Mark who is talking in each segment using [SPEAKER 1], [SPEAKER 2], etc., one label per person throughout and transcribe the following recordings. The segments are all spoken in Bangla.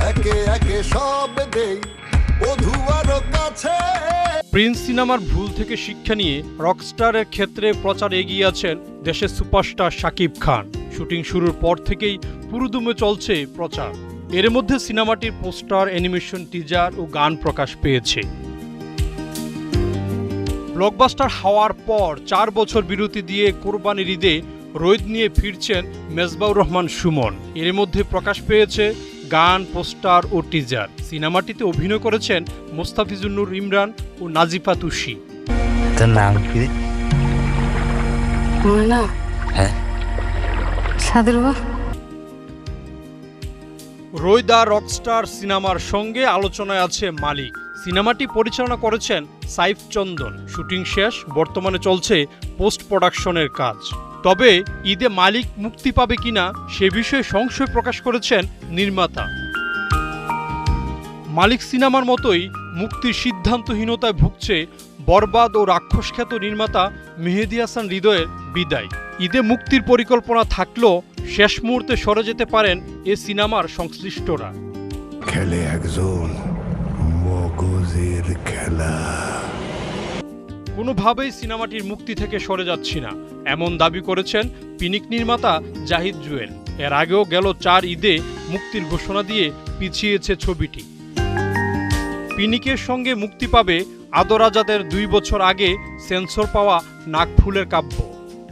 [SPEAKER 1] একে একে সব দেই বধুয়ার কাছে।
[SPEAKER 2] প্রিন্স সিনেমার ভুল থেকে শিক্ষা নিয়ে রকস্টারের ক্ষেত্রে প্রচার এগিয়ে আছেন দেশের সুপারস্টার শাকিব খান। শুটিং শুরুর পর থেকেই পুরোদমে চলছে প্রচার। এর মধ্যে সিনেমাটির পোস্টার, অ্যানিমেশন, টিজার ও গান প্রকাশ পেয়েছে। ব্লকবাস্টার হওয়ার পর 4 বছর বিরতি দিয়ে কোরবানির ঈদে রোদ নিয়ে ফিরছেন মেজবাউর রহমান সুমন। এর মধ্যে প্রকাশ পেয়েছে গান, পোস্টার ও টিজার। সিনেমাটিতে অভিনয় করেছেন মোস্তাফিজুর নূর ইমরান ও নাজিফা তুষি।
[SPEAKER 3] তোর নাম কি?
[SPEAKER 4] না
[SPEAKER 3] হ্যাঁ,
[SPEAKER 4] সাদের বা
[SPEAKER 2] রোদা রকস্টার সিনেমার সঙ্গে আলোচনায় আছে মালিক। সিনেমাটি পরিচালনা করেছেন সাইফ চন্দন। শুটিং শেষ, বর্তমানে চলছে পোস্ট প্রোডাকশনের কাজ। তবে ঈদে মালিক মুক্তি পাবে কিনা সে বিষয়ে সংশয় প্রকাশ করেছেন নির্মাতা। মালিক সিনেমার মতোই মুক্তির সিদ্ধান্তহীনতায় ভুগছে বরবাদ ও রাক্ষস খ্যাত নির্মাতা মেহেদী হাসান হৃদয়ের বিদায়। ঈদে মুক্তির পরিকল্পনা থাকলেও শেষ মুহূর্তে সরে যেতে পারেন এ সিনেমার সংশ্লিষ্টরা।
[SPEAKER 1] খেলে একজন মগজের খেলা।
[SPEAKER 2] কোনোভাবেই সিনেমাটির মুক্তি থেকে সরে যাচ্ছি না, এমন দাবি করেছেন পিনিক নির্মাতা জাহিদ জুয়েল। এর আগেও গেল 4 ঈদে মুক্তির ঘোষণা দিয়ে পিছিয়েছে ছবিটি। পিনিকের সঙ্গে মুক্তি পাবে আদর আজাদের 2 বছর আগে সেন্সর পাওয়া নাকফুলের কাব্য।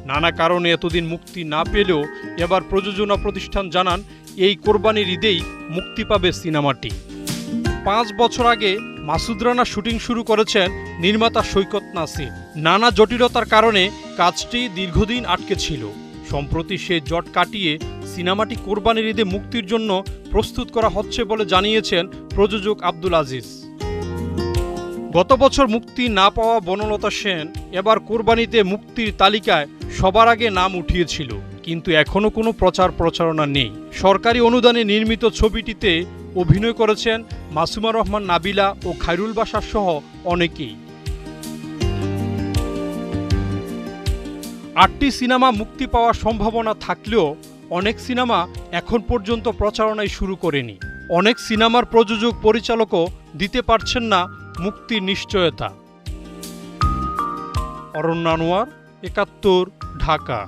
[SPEAKER 2] নানা কারণে এতদিন মুক্তি না পেলেও এবার প্রযোজনা প্রতিষ্ঠান জানান এই কোরবানির ঈদেই মুক্তি পাবে সিনেমাটি। 5 বছর আগে মাসুদ রানা শুটিং শুরু করেছেন নির্মাতা সৈকত নাসির। নানা জটিলতার কারণে কাজটি দীর্ঘদিন আটকে ছিল। সম্প্রতি সেই জট কাটিয়ে সিনেমাটি কোরবানির ঈদে মুক্তির জন্য প্রস্তুত করা হচ্ছে বলে জানিয়েছেন প্রযোজক আব্দুল আজিজ। গত বছর মুক্তি না পাওয়া বনলতা সেন এবার কোরবানিতে মুক্তির তালিকায় সবার আগে নাম উঠিয়েছিল, কিন্তু এখনও কোনো প্রচারণা নেই। সরকারি অনুদানে নির্মিত ছবিটিতে অভিনয় করেছেন মাসুমা রহমান নাবিলা ও খায়রুল বাশার সহ অনেকেই। 8টি সিনেমা মুক্তি পাওয়ার সম্ভাবনা থাকলেও অনেক সিনেমা এখন পর্যন্ত প্রচারণাই শুরু করেনি। অনেক সিনেমার প্রযোজক, পরিচালকও দিতে পারছেন না মুক্তির নিশ্চয়তা। অরণ্য আনোয়ার, 71, ঢাকা।